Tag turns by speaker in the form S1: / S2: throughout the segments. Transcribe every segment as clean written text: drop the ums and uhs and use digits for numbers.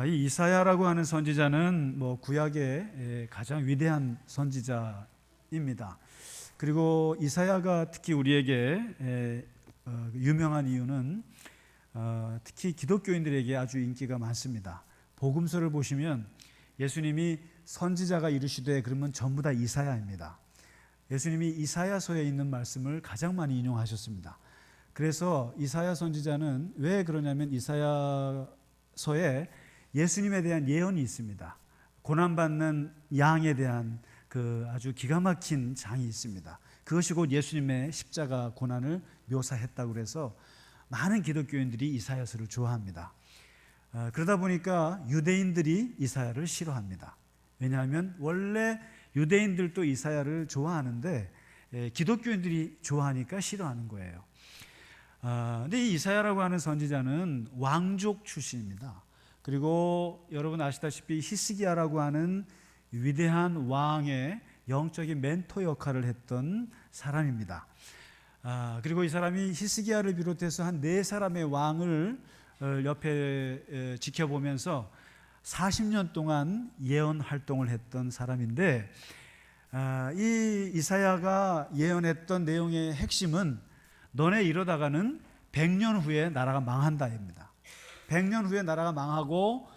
S1: 이 이사야라고 하는 선지자는 구약의 가장 위대한 선지자입니다. 그리고 이사야가 특히 우리에게 유명한 이유는 특히 기독교인들에게 아주 인기가 많습니다. 복음서를 보시면 예수님이 선지자가 이르시되 그러면 전부 다 이사야입니다. 예수님이 이사야서에 있는 말씀을 가장 많이 인용하셨습니다. 그래서 이사야 선지자는 왜 그러냐면 이사야서에 예수님에 대한 예언이 있습니다. 고난받는 양에 대한 그 아주 기가 막힌 장이 있습니다. 그것이 곧 예수님의 십자가 고난을 묘사했다고 해서 많은 기독교인들이 이사야서를 좋아합니다. 그러다 보니까 유대인들이 이사야를 싫어합니다. 왜냐하면 원래 유대인들도 이사야를 좋아하는데 기독교인들이 좋아하니까 싫어하는 거예요. 근데 이 이사야라고 하는 선지자는 왕족 출신입니다. 그리고 여러분 아시다시피 히스기야라고 하는 위대한 왕의 영적인 멘토 역할을 했던 사람입니다. 그리고 이 사람이 히스기야를 비롯해서 한 4사람의 왕을 옆에 지켜보면서 40년 동안 예언 활동을 했던 사람인데, 이 이사야가 예언했던 내용의 핵심은 너네 이러다가는 100년 후에 나라가 망한다입니다. 100년 후에 나라가 망하고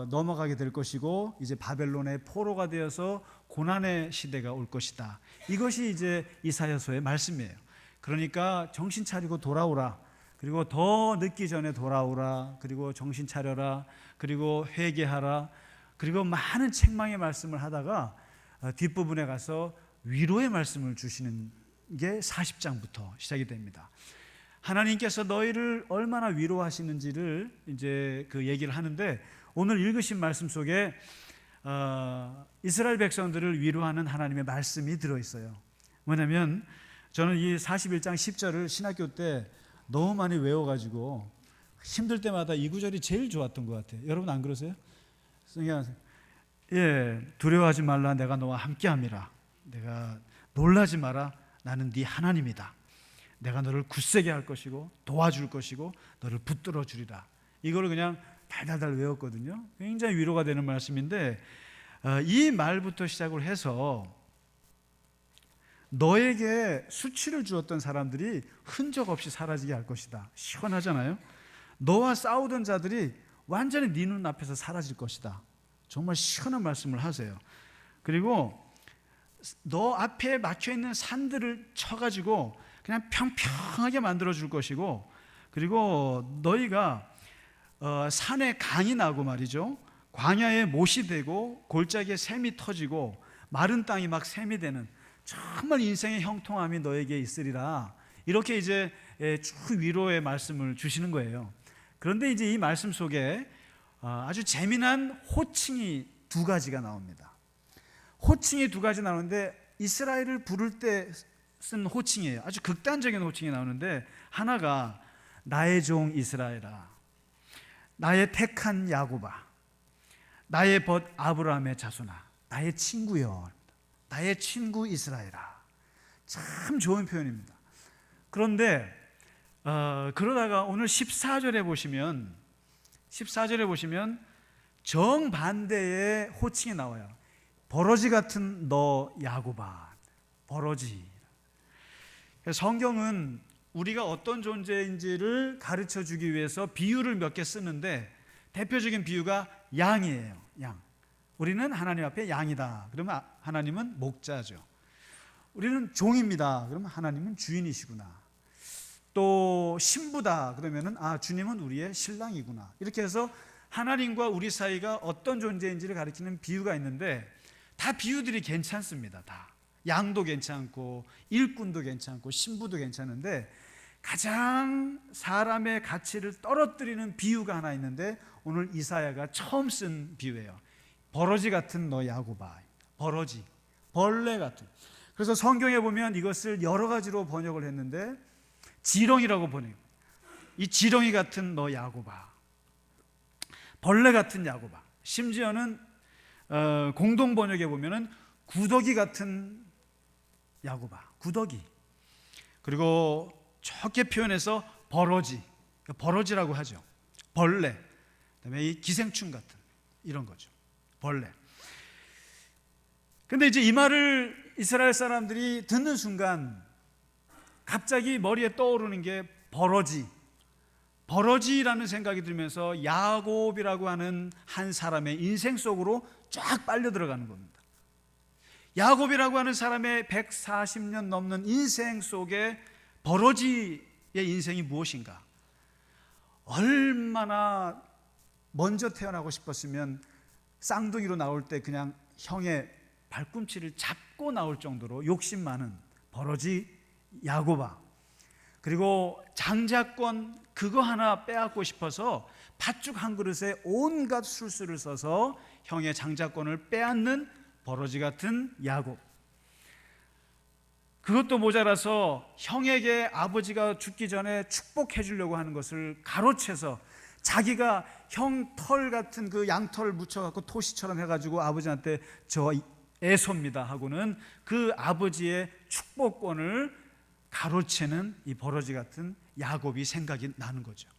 S1: 넘어가게 될 것이고 이제 바벨론의 포로가 되어서 고난의 시대가 올 것이다. 이것이 이제 이사야서의 말씀이에요. 그러니까 정신 차리고 돌아오라. 그리고 더 늦기 전에 돌아오라. 그리고 정신 차려라. 그리고 회개하라. 그리고 많은 책망의 말씀을 하다가 뒷부분에 가서 위로의 말씀을 주시는 게 40장부터 시작이 됩니다. 하나님께서 너희를 얼마나 위로하시는지를 이제 그 얘기를 하는데, 오늘 읽으신 말씀 속에 이스라엘 백성들을 위로하는 하나님의 말씀이 들어있어요. 뭐냐면 저는 이 41장 10절을 신학교 때 너무 많이 외워가지고 힘들 때마다 이 구절이 제일 좋았던 것 같아요. 여러분 안 그러세요? 두려워하지 말라. 내가 너와 함께함이라. 내가 놀라지 마라. 나는 네 하나님이다. 내가 너를 굳세게 할 것이고 도와줄 것이고 너를 붙들어 주리라. 이거를 그냥 달달달 외웠거든요. 굉장히 위로가 되는 말씀인데, 이 말부터 시작을 해서 너에게 수치를 주었던 사람들이 흔적 없이 사라지게 할 것이다. 시원하잖아요. 너와 싸우던 자들이 완전히 네 눈앞에서 사라질 것이다. 정말 시원한 말씀을 하세요. 그리고 너 앞에 막혀있는 산들을 쳐가지고 그냥 평평하게 만들어줄 것이고, 그리고 너희가 산에 강이 나고 말이죠, 광야에 못이 되고 골짜기에 샘이 터지고 마른 땅이 막 샘이 되는 정말 인생의 형통함이 너에게 있으리라. 이렇게 이제 쭉 위로의 말씀을 주시는 거예요. 그런데 이제 이 말씀 속에 아주 재미난 호칭이 2가지가 나옵니다. 호칭이 2가지 나오는데 이스라엘을 부를 때 쓴 호칭이에요. 아주 극단적인 호칭이 나오는데, 하나가 나의 종 이스라엘아, 나의 택한 야곱아, 나의 벗 아브라함의 자손아, 나의 친구여, 나의 친구 이스라엘아. 참 좋은 표현입니다. 그런데 그러다가 오늘 14절에 보시면 정반대의 호칭이 나와요. 버러지 같은 너 야곱아. 버러지. 성경은 우리가 어떤 존재인지를 가르쳐 주기 위해서 비유를 몇 개 쓰는데, 대표적인 비유가 양이에요. 양. 우리는 하나님 앞에 양이다. 그러면 하나님은 목자죠. 우리는 종입니다. 그러면 하나님은 주인이시구나. 또 신부다. 그러면은 주님은 우리의 신랑이구나. 이렇게 해서 하나님과 우리 사이가 어떤 존재인지를 가리키는 비유가 있는데, 다 비유들이 괜찮습니다. 다. 양도 괜찮고 일꾼도 괜찮고 신부도 괜찮은데, 가장 사람의 가치를 떨어뜨리는 비유가 하나 있는데 오늘 이사야가 처음 쓴 비유예요. 버러지 같은 너 야곱아. 버러지, 벌레 같은. 그래서 성경에 보면 이것을 여러 가지로 번역을 했는데, 지렁이라고 번역. 이 지렁이 같은 너 야곱아, 벌레 같은 야곱아. 심지어는 공동 번역에 보면은 구더기 같은 야곱아, 구더기. 그리고 적게 표현해서 버러지, 버러지라고 하죠. 벌레. 그다음에 이 기생충 같은 이런 거죠. 벌레. 근데 이제 이 말을 이스라엘 사람들이 듣는 순간 갑자기 머리에 떠오르는 게 버러지라는 생각이 들면서 야곱이라고 하는 한 사람의 인생 속으로 쫙 빨려 들어가는 겁니다. 야곱이라고 하는 사람의 140년 넘는 인생 속에 버러지의 인생이 무엇인가? 얼마나 먼저 태어나고 싶었으면 쌍둥이로 나올 때 그냥 형의 발꿈치를 잡고 나올 정도로 욕심 많은 버러지 야곱아. 그리고 장자권 그거 하나 빼앗고 싶어서 팥죽 한 그릇에 온갖 술수를 써서 형의 장자권을 빼앗는 버러지 같은 야곱. 그것도 모자라서 형에게 아버지가 죽기 전에 축복해 주려고 하는 것을 가로채서 자기가 형 털 같은 그 양털 묻혀갖고 토시처럼 해가지고 아버지한테 저 애소입니다 하고는 그 아버지의 축복권을 가로채는 이 버러지 같은 야곱이 생각이 나는 거죠.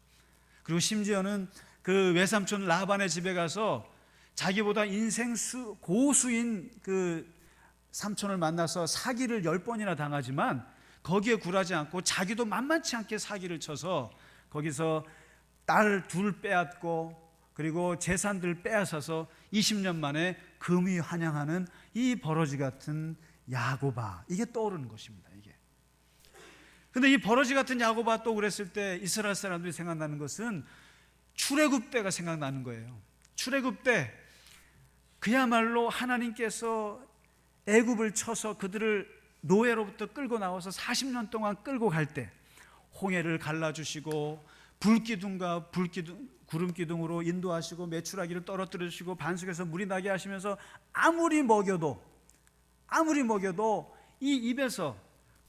S1: 그리고 심지어는 그 외삼촌 라반의 집에 가서 자기보다 인생 고수인 그 삼촌을 만나서 사기를 10번이나 당하지만 거기에 굴하지 않고 자기도 만만치 않게 사기를 쳐서 거기서 딸 둘 빼앗고 그리고 재산들 빼앗아서 20년 만에 금이 환영하는 이 버러지 같은 야곱아, 이게 떠오르는 것입니다. 이게. 근데 이 버러지 같은 야곱아 또 그랬을 때 이스라엘 사람들이 생각나는 것은 출애굽 때가 생각나는 거예요. 출애굽 때 그야말로 하나님께서 애굽을 쳐서 그들을 노예로부터 끌고 나와서 40년 동안 끌고 갈 때 홍해를 갈라주시고 불기둥과 구름기둥으로 인도하시고 메추라기를 떨어뜨려 주시고 반석에서 물이 나게 하시면서 아무리 먹여도 이 입에서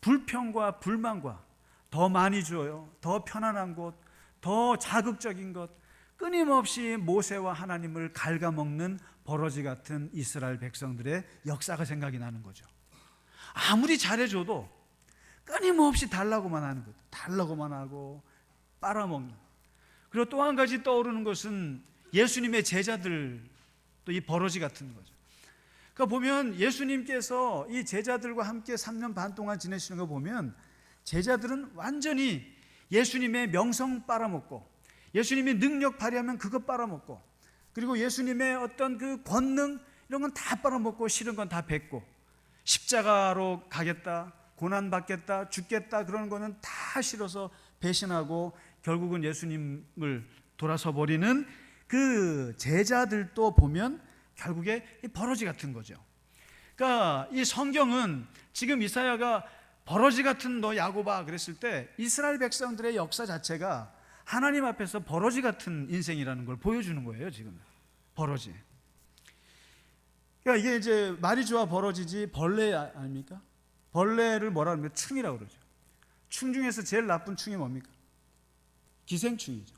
S1: 불평과 불만과 더 많이 줘요, 더 편안한 곳, 더 자극적인 것, 끊임없이 모세와 하나님을 갉아먹는 버러지 같은 이스라엘 백성들의 역사가 생각이 나는 거죠. 아무리 잘해줘도 끊임없이 달라고만 하는 것, 달라고만 하고 빨아먹는. 그리고 또 한 가지 떠오르는 것은 예수님의 제자들, 또 이 버러지 같은 거죠. 그러니까 보면 예수님께서 이 제자들과 함께 3년 반 동안 지내시는 거 보면 제자들은 완전히 예수님의 명성 빨아먹고 예수님이 능력 발휘하면 그것 빨아먹고 그리고 예수님의 어떤 그 권능 이런 건 다 빨아먹고 싫은 건 다 뱉고 십자가로 가겠다, 고난받겠다, 죽겠다 그러는 거는 다 싫어서 배신하고 결국은 예수님을 돌아서 버리는 그 제자들도 보면 결국에 이 버러지 같은 거죠. 그러니까 이 성경은 지금 이사야가 버러지 같은 너 야곱아 그랬을 때 이스라엘 백성들의 역사 자체가 하나님 앞에서 버러지 같은 인생이라는 걸 보여주는 거예요. 지금 버러지. 그러니까 이게 이제 말이 좋아 버러지지 벌레 아닙니까? 벌레를 뭐라 하면 충이라고 그러죠. 충 중에서 제일 나쁜 충이 뭡니까? 기생충이죠.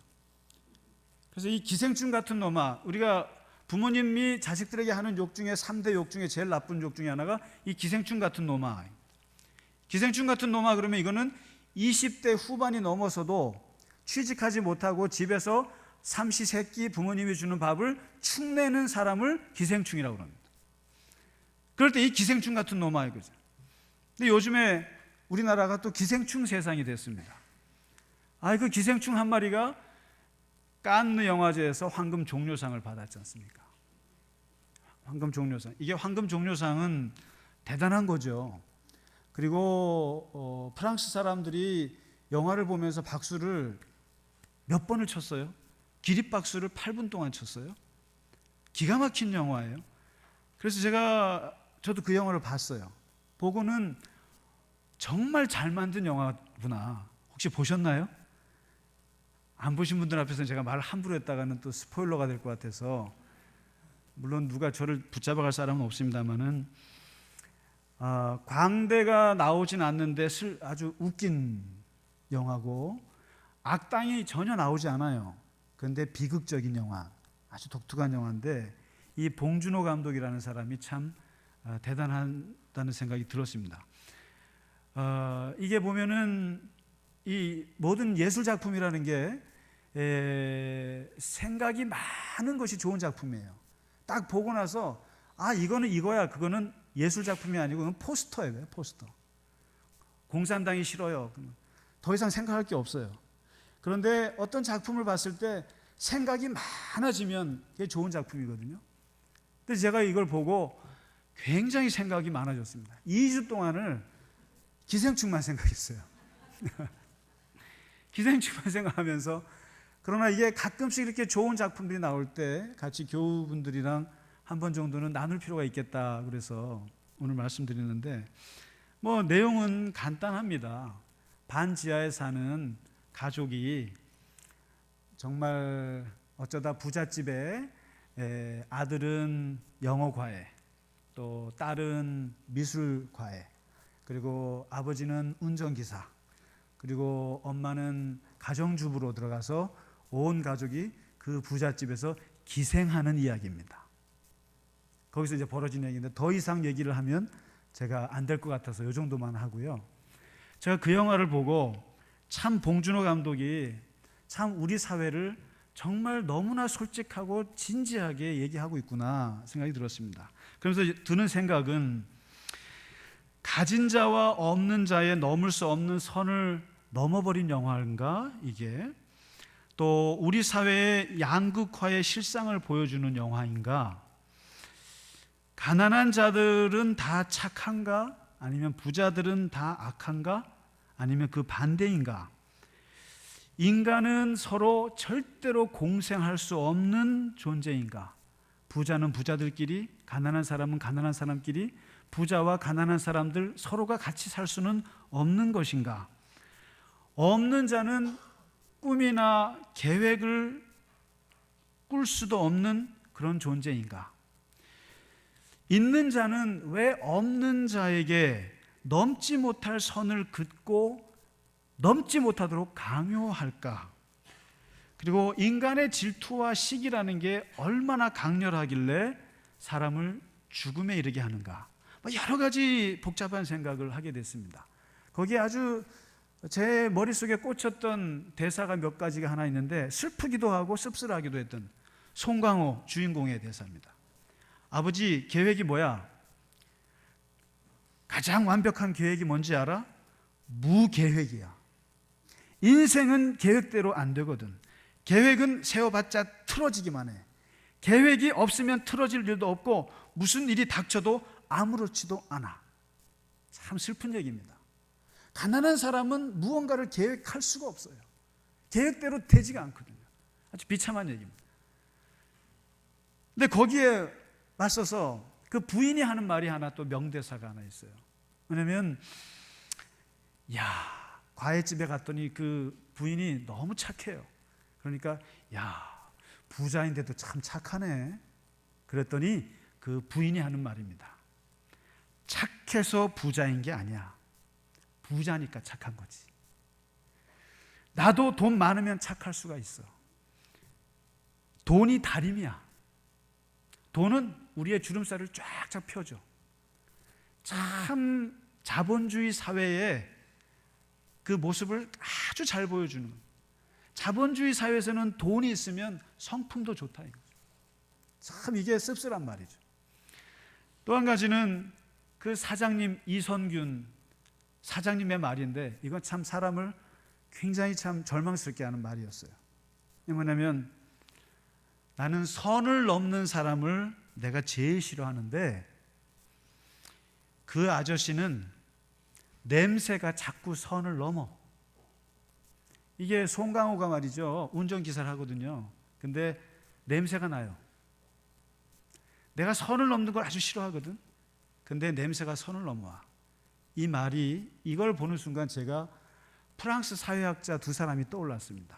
S1: 그래서 이 기생충 같은 놈아, 우리가 부모님이 자식들에게 하는 욕 중에 3대 욕 중에 제일 나쁜 욕 중에 하나가 이 기생충 같은 놈아. 기생충 같은 놈아 그러면 이거는 20대 후반이 넘어서도 취직하지 못하고 집에서 삼시세끼 부모님이 주는 밥을 축내는 사람을 기생충이라고 합니다. 그럴 때 이 기생충 같은 놈아 이거죠. 근데 요즘에 우리나라가 또 기생충 세상이 됐습니다. 그 기생충 한 마리가 칸느 영화제에서 황금 종려상을 받았지 않습니까? 황금 종려상. 이게 황금 종려상은 대단한 거죠. 그리고 프랑스 사람들이 영화를 보면서 박수를 몇 번을 쳤어요? 기립박수를 8분 동안 쳤어요. 기가 막힌 영화예요. 그래서 저도 그 영화를 봤어요. 보고는 정말 잘 만든 영화구나. 혹시 보셨나요? 안 보신 분들 앞에서는 제가 말을 함부로 했다가는 또 스포일러가 될 것 같아서, 물론 누가 저를 붙잡아갈 사람은 없습니다만은 광대가 나오진 않는데 아주 웃긴 영화고 악당이 전혀 나오지 않아요. 그런데 비극적인 영화, 아주 독특한 영화인데 이 봉준호 감독이라는 사람이 참 대단하다는 생각이 들었습니다. 이게 보면은 이 모든 예술 작품이라는 게 생각이 많은 것이 좋은 작품이에요. 딱 보고 나서 이거는 이거야. 그거는 예술 작품이 아니고 그건 포스터예요. 포스터. 공산당이 싫어요. 더 이상 생각할 게 없어요. 그런데 어떤 작품을 봤을 때 생각이 많아지면 그게 좋은 작품이거든요. 근데 제가 이걸 보고 굉장히 생각이 많아졌습니다. 2주 동안을 기생충만 생각했어요. 기생충만 생각하면서, 그러나 이게 가끔씩 이렇게 좋은 작품들이 나올 때 같이 교우분들이랑 한 번 정도는 나눌 필요가 있겠다 그래서 오늘 말씀드리는데, 내용은 간단합니다. 반지하에 사는 가족이 정말 어쩌다 부잣집에 아들은 영어과에, 또 딸은 미술과에, 그리고 아버지는 운전기사, 그리고 엄마는 가정주부로 들어가서 온 가족이 그 부잣집에서 기생하는 이야기입니다. 거기서 이제 벌어진 얘기인데 더 이상 얘기를 하면 제가 안 될 것 같아서 이 정도만 하고요. 제가 그 영화를 보고 참 봉준호 감독이 참 우리 사회를 정말 너무나 솔직하고 진지하게 얘기하고 있구나 생각이 들었습니다. 그러면서 드는 생각은, 가진 자와 없는 자의 넘을 수 없는 선을 넘어버린 영화인가 이게? 또 우리 사회의 양극화의 실상을 보여주는 영화인가? 가난한 자들은 다 착한가? 아니면 부자들은 다 악한가? 아니면 그 반대인가? 인간은 서로 절대로 공생할 수 없는 존재인가? 부자는 부자들끼리, 가난한 사람은 가난한 사람끼리, 부자와 가난한 사람들 서로가 같이 살 수는 없는 것인가? 없는 자는 꿈이나 계획을 꿀 수도 없는 그런 존재인가? 있는 자는 왜 없는 자에게 넘지 못할 선을 긋고 넘지 못하도록 강요할까? 그리고 인간의 질투와 시기라는 게 얼마나 강렬하길래 사람을 죽음에 이르게 하는가? 여러 가지 복잡한 생각을 하게 됐습니다. 거기에 아주 제 머릿속에 꽂혔던 대사가 몇 가지가 하나 있는데, 슬프기도 하고 씁쓸하기도 했던 송강호 주인공의 대사입니다. 아버지, 계획이 뭐야? 가장 완벽한 계획이 뭔지 알아? 무계획이야. 인생은 계획대로 안 되거든. 계획은 세워봤자 틀어지기만 해. 계획이 없으면 틀어질 일도 없고 무슨 일이 닥쳐도 아무렇지도 않아. 참 슬픈 얘기입니다. 가난한 사람은 무언가를 계획할 수가 없어요. 계획대로 되지가 않거든요. 아주 비참한 얘기입니다. 근데 거기에 맞서서 그 부인이 하는 말이 하나, 또 명대사가 하나 있어요. 왜냐면 과외집에 갔더니 그 부인이 너무 착해요. 그러니까 부자인데도 참 착하네. 그랬더니 그 부인이 하는 말입니다. 착해서 부자인 게 아니야. 부자니까 착한 거지. 나도 돈 많으면 착할 수가 있어. 돈이 다림이야. 돈은 우리의 주름살을 쫙쫙 펴줘. 참 자본주의 사회의 그 모습을 아주 잘 보여주는 거예요. 자본주의 사회에서는 돈이 있으면 성품도 좋다 이거죠. 참 이게 씁쓸한 말이죠. 또 한 가지는 그 사장님 이선균 사장님의 말인데, 이건 참 사람을 굉장히 참 절망스럽게 하는 말이었어요. 뭐냐면, 나는 선을 넘는 사람을 내가 제일 싫어하는데 그 아저씨는 냄새가 자꾸 선을 넘어. 이게 송강호가 말이죠, 운전기사를 하거든요. 근데 냄새가 나요. 내가 선을 넘는 걸 아주 싫어하거든. 근데 냄새가 선을 넘어와. 이 말이, 이걸 보는 순간 제가 프랑스 사회학자 두 사람이 떠올랐습니다.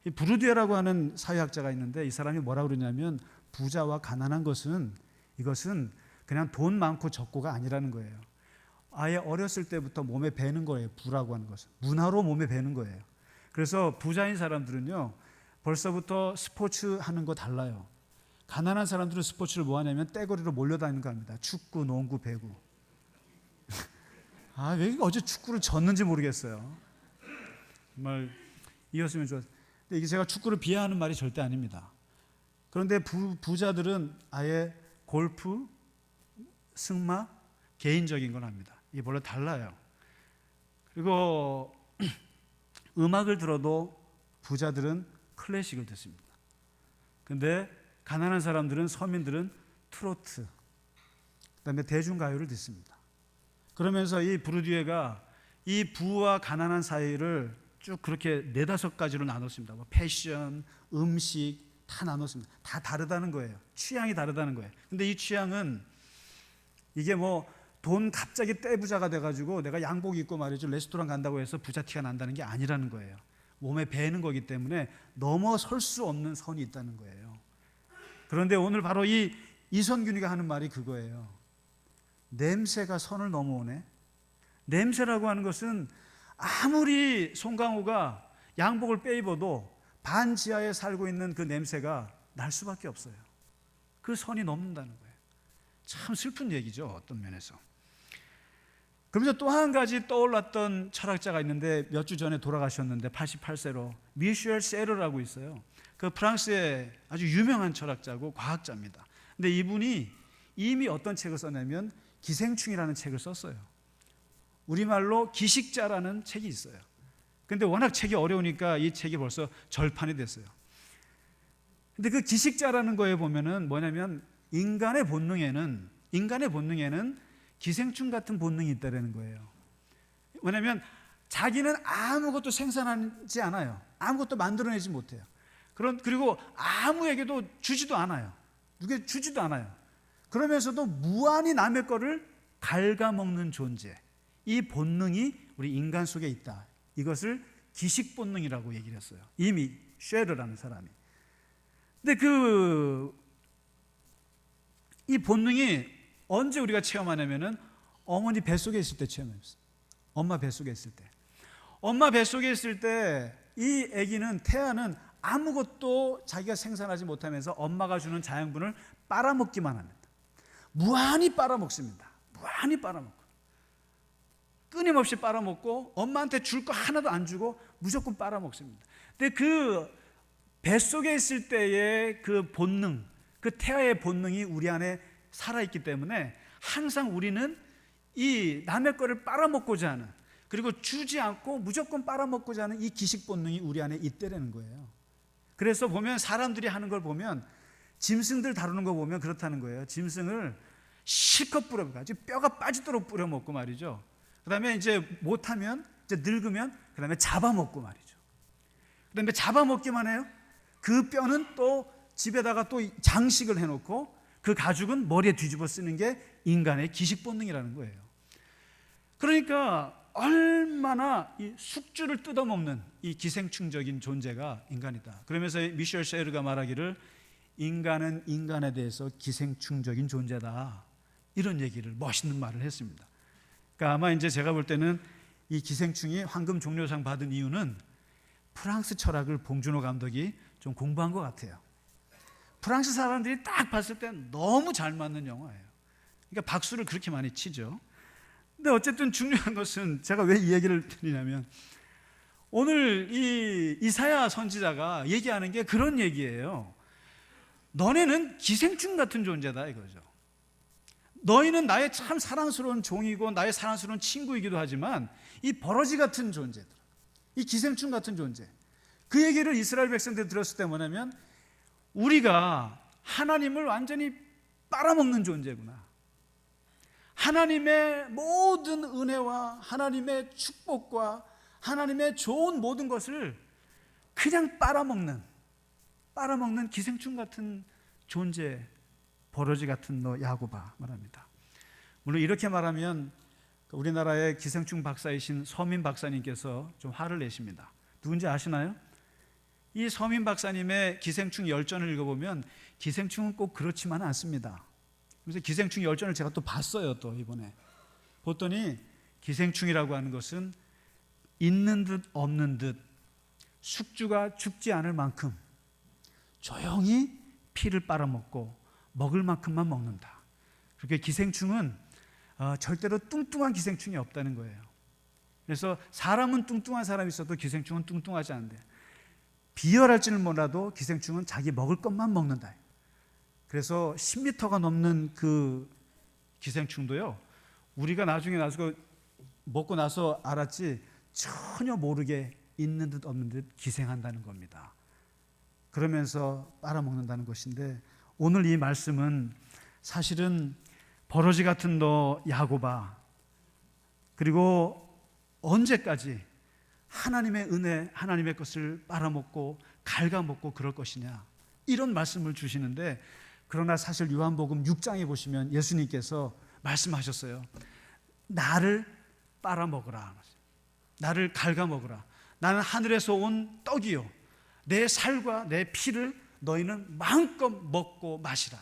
S1: 이 브루디에라고 하는 사회학자가 있는데, 이 사람이 뭐라고 그러냐면, 부자와 가난한 것은, 이것은 그냥 돈 많고 적고가 아니라는 거예요. 아예 어렸을 때부터 몸에 배는 거예요. 부라고 하는 것은 문화로 몸에 배는 거예요. 그래서 부자인 사람들은요, 벌써부터 스포츠 하는 거 달라요. 가난한 사람들은 스포츠를 뭐 하냐면 떼거리로 몰려다니는 거 합니다. 축구, 농구, 배구. 왜 어제 축구를 졌는지 모르겠어요. 정말 이었으면 좋았어요. 이게 제가 축구를 비하하는 말이 절대 아닙니다. 그런데 부자들은 아예 골프, 승마, 개인적인 걸 합니다. 이게 원래 달라요. 그리고 음악을 들어도 부자들은 클래식을 듣습니다. 근데 가난한 사람들은, 서민들은 트로트, 그다음에 대중가요를 듣습니다. 그러면서 이 부르디에가 이 부와 가난한 사이를 쭉 그렇게 4-5가지로 나눴습니다. 뭐 패션, 음식 다 나눴습니다. 다 다르다는 거예요. 취향이 다르다는 거예요. 근데 이 취향은 이게 뭐 돈 갑자기 떼부자가 돼가지고 내가 양복 입고 말이죠 레스토랑 간다고 해서 부자티가 난다는 게 아니라는 거예요. 몸에 배는 거기 때문에 넘어설 수 없는 선이 있다는 거예요. 그런데 오늘 바로 이 이선균이가 하는 말이 그거예요. 냄새가 선을 넘어오네. 냄새라고 하는 것은 아무리 송강호가 양복을 빼입어도 반지하에 살고 있는 그 냄새가 날 수밖에 없어요. 그 선이 넘는다는 거예요. 참 슬픈 얘기죠, 어떤 면에서. 그러면서 또 한 가지 떠올랐던 철학자가 있는데 몇 주 전에 돌아가셨는데 88세로 미셸 세르라고 있어요. 그 프랑스의 아주 유명한 철학자고 과학자입니다. 근데 이분이 이미 어떤 책을 썼냐면 기생충이라는 책을 썼어요. 우리말로 기식자라는 책이 있어요. 근데 워낙 책이 어려우니까 이 책이 벌써 절판이 됐어요. 근데 그 기식자라는 거에 보면은 뭐냐면 인간의 본능에는 기생충 같은 본능이 있다는 거예요. 왜냐하면 자기는 아무것도 생산하지 않아요. 아무것도 만들어내지 못해요. 그리고 아무에게도 주지도 않아요. 누구에게 주지도 않아요. 그러면서도 무한히 남의 거를 갉아먹는 존재. 이 본능이 우리 인간 속에 있다. 이것을 기식 본능이라고 얘기를 했어요. 이미 쉐르라는 사람이. 근데 이 본능이 언제 우리가 체험하냐면은 어머니 뱃속에 있을 때 체험했어요. 엄마 뱃속에 있을 때. 엄마 뱃속에 있을 때 이 아기는 태아는 아무것도 자기가 생산하지 못하면서 엄마가 주는 자양분을 빨아먹기만 합니다. 무한히 빨아먹습니다. 무한히 빨아먹고. 끊임없이 빨아먹고 엄마한테 줄 거 하나도 안 주고 무조건 빨아먹습니다. 근데 그 뱃속에 있을 때의 그 본능, 그 태아의 본능이 우리 안에 살아있기 때문에 항상 우리는 이 남의 거를 빨아먹고자 하는, 그리고 주지 않고 무조건 빨아먹고자 하는 이 기식 본능이 우리 안에 있다는 거예요. 그래서 보면 사람들이 하는 걸 보면 짐승들 다루는 거 보면 그렇다는 거예요. 짐승을 실컷 뿌려가지고 뼈가 빠지도록 뿌려먹고 말이죠. 그 다음에 이제 못하면, 이제 늙으면 그 다음에 잡아먹고 말이죠. 그 다음에 잡아먹기만 해요. 그 뼈는 또 집에다가 또 장식을 해놓고 그 가죽은 머리에 뒤집어 쓰는 게 인간의 기식 본능이라는 거예요. 그러니까 얼마나 이 숙주를 뜯어먹는 이 기생충적인 존재가 인간이다. 그러면서 미셸 세르가 말하기를 인간은 인간에 대해서 기생충적인 존재다. 이런 얘기를, 멋있는 말을 했습니다. 그러니까 아마 이제 제가 볼 때는 이 기생충이 황금 종려상 받은 이유는 프랑스 철학을 봉준호 감독이 좀 공부한 것 같아요. 프랑스 사람들이 딱 봤을 때 너무 잘 맞는 영화예요. 그러니까 박수를 그렇게 많이 치죠. 근데 어쨌든 중요한 것은 제가 왜 이 얘기를 드리냐면 오늘 이 이사야 선지자가 얘기하는 게 그런 얘기예요. 너네는 기생충 같은 존재다 이거죠. 너희는 나의 참 사랑스러운 종이고 나의 사랑스러운 친구이기도 하지만 이 버러지 같은 존재들, 이 기생충 같은 존재, 그 얘기를 이스라엘 백성들 들었을 때 뭐냐면 우리가 하나님을 완전히 빨아먹는 존재구나. 하나님의 모든 은혜와 하나님의 축복과 하나님의 좋은 모든 것을 그냥 빨아먹는 기생충 같은 존재, 버러지 같은 너 야고바 말합니다. 물론 이렇게 말하면 우리나라의 기생충 박사이신 서민 박사님께서 좀 화를 내십니다. 누군지 아시나요? 이 서민 박사님의 기생충 열전을 읽어보면 기생충은 꼭 그렇지만은 않습니다. 그래서 기생충 열전을 제가 또 봤어요. 또 이번에 봤더니 기생충이라고 하는 것은 있는 듯 없는 듯 숙주가 죽지 않을 만큼 조용히 피를 빨아먹고 먹을 만큼만 먹는다. 그렇게 기생충은 절대로 뚱뚱한 기생충이 없다는 거예요. 그래서 사람은 뚱뚱한 사람이 있어도 기생충은 뚱뚱하지 않은데 비열할지는 몰라도 기생충은 자기 먹을 것만 먹는다. 그래서 10m가 넘는 그 기생충도요, 우리가 나중에 나서 먹고 나서 알았지 전혀 모르게 있는 듯 없는 듯 기생한다는 겁니다. 그러면서 빨아먹는다는 것인데, 오늘 이 말씀은 사실은 버러지 같은 너 야곱아, 그리고 언제까지 하나님의 은혜, 하나님의 것을 빨아먹고 갉아먹고 그럴 것이냐, 이런 말씀을 주시는데, 그러나 사실 요한복음 6장에 보시면 예수님께서 말씀하셨어요. 나를 빨아먹으라, 나를 갉아먹으라. 나는 하늘에서 온 떡이요, 내 살과 내 피를 너희는 마음껏 먹고 마시라.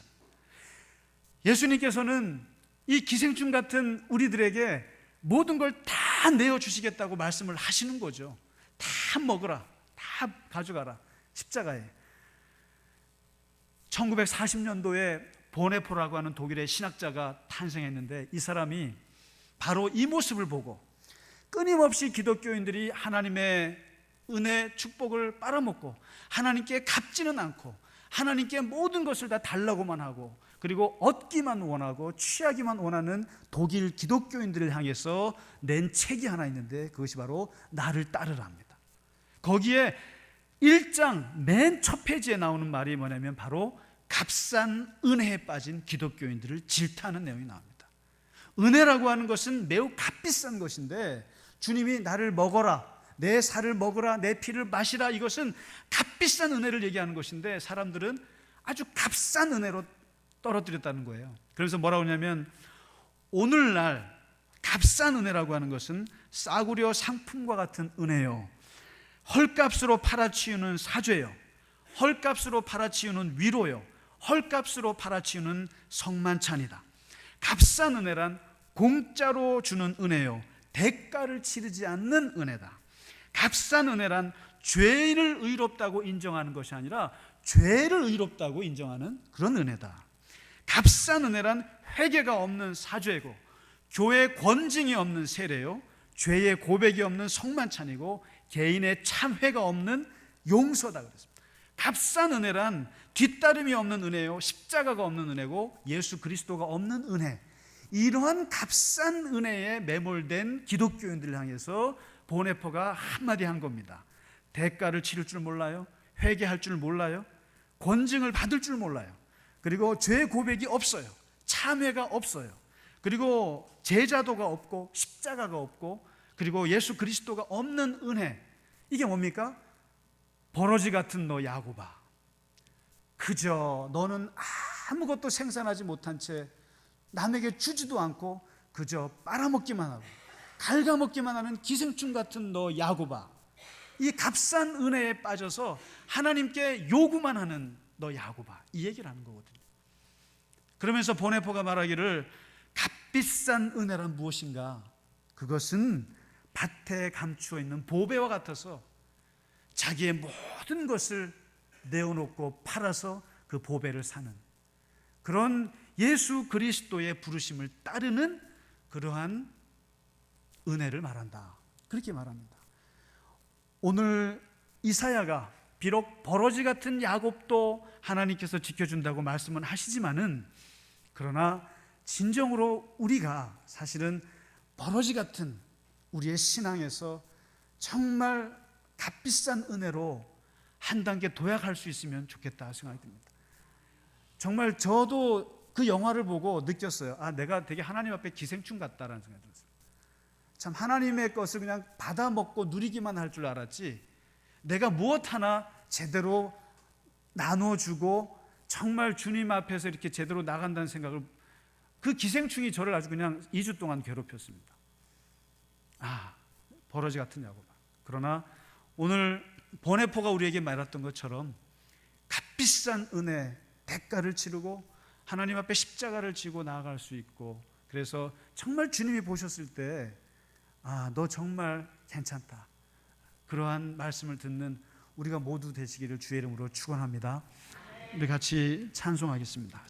S1: 예수님께서는 이 기생충 같은 우리들에게 모든 걸 다 내어주시겠다고 말씀을 하시는 거죠. 다 먹으라, 다 가져가라. 십자가에 1940년도에 보네포라고 하는 독일의 신학자가 탄생했는데, 이 사람이 바로 이 모습을 보고 끊임없이 기독교인들이 하나님의 은혜, 축복을 빨아먹고 하나님께 갚지는 않고 하나님께 모든 것을 다 달라고만 하고 그리고 얻기만 원하고 취하기만 원하는 독일 기독교인들을 향해서 낸 책이 하나 있는데, 그것이 바로 나를 따르라 합니다. 거기에 1장 맨 첫 페이지에 나오는 말이 뭐냐면 바로 값싼 은혜에 빠진 기독교인들을 질타하는 내용이 나옵니다. 은혜라고 하는 것은 매우 값비싼 것인데, 주님이 나를 먹어라, 내 살을 먹으라, 내 피를 마시라, 이것은 값비싼 은혜를 얘기하는 것인데, 사람들은 아주 값싼 은혜로 떨어뜨렸다는 거예요. 그래서 뭐라고 하냐면, 오늘날 값싼 은혜라고 하는 것은 싸구려 상품과 같은 은혜요, 헐값으로 팔아치우는 사죄요, 헐값으로 팔아치우는 위로요, 헐값으로 팔아치우는 성만찬이다. 값싼 은혜란 공짜로 주는 은혜요, 대가를 치르지 않는 은혜다. 값싼 은혜란 죄를 의롭다고 인정하는 것이 아니라 죄를 의롭다고 인정하는 그런 은혜다. 값싼 은혜란 회개가 없는 사죄고, 교회 권징이 없는 세례요, 죄의 고백이 없는 성만찬이고, 개인의 참회가 없는 용서다 그랬습니다. 값싼 은혜란 뒤따름이 없는 은혜요, 십자가가 없는 은혜고, 예수 그리스도가 없는 은혜. 이러한 값싼 은혜에 매몰된 기독교인들을 향해서 보네포가 한마디 한 겁니다. 대가를 치를 줄 몰라요, 회개할 줄 몰라요, 권징을 받을 줄 몰라요, 그리고 죄 고백이 없어요, 참회가 없어요, 그리고 제자도가 없고 십자가가 없고, 그리고 예수 그리스도가 없는 은혜. 이게 뭡니까? 버러지 같은 너 야곱아, 그저 너는 아무것도 생산하지 못한 채 남에게 주지도 않고 그저 빨아먹기만 하고 갉아먹기만 하는 기생충 같은 너 야곱아, 이 값싼 은혜에 빠져서 하나님께 요구만 하는 너 야곱아, 이 얘기를 하는 거거든요. 그러면서 보네포가 말하기를, 값비싼 은혜란 무엇인가? 그것은 밭에 감추어 있는 보배와 같아서 자기의 모든 것을 내어놓고 팔아서 그 보배를 사는 그런 예수 그리스도의 부르심을 따르는 그러한 은혜를 말한다, 그렇게 말합니다. 오늘 이사야가 비록 버러지 같은 야곱도 하나님께서 지켜준다고 말씀은 하시지만은, 그러나 진정으로 우리가 사실은 버러지 같은 우리의 신앙에서 정말 값비싼 은혜로 한 단계 도약할 수 있으면 좋겠다 생각이 듭니다. 정말 저도 그 영화를 보고 느꼈어요. 내가 되게 하나님 앞에 기생충 같다라는 생각이 들었어요. 참, 하나님의 것을 그냥 받아먹고 누리기만 할 줄 알았지, 내가 무엇 하나 제대로 나눠주고 정말 주님 앞에서 이렇게 제대로 나간다는 생각을, 그 기생충이 저를 아주 그냥 2주 동안 괴롭혔습니다. 버러지 같은 야곱아. 그러나 오늘 보네포가 우리에게 말했던 것처럼 값비싼 은혜, 대가를 치르고 하나님 앞에 십자가를 지고 나아갈 수 있고, 그래서 정말 주님이 보셨을 때 너 정말 괜찮다, 그러한 말씀을 듣는 우리가 모두 되시기를 주의 이름으로 축원합니다. 우리 같이 찬송하겠습니다.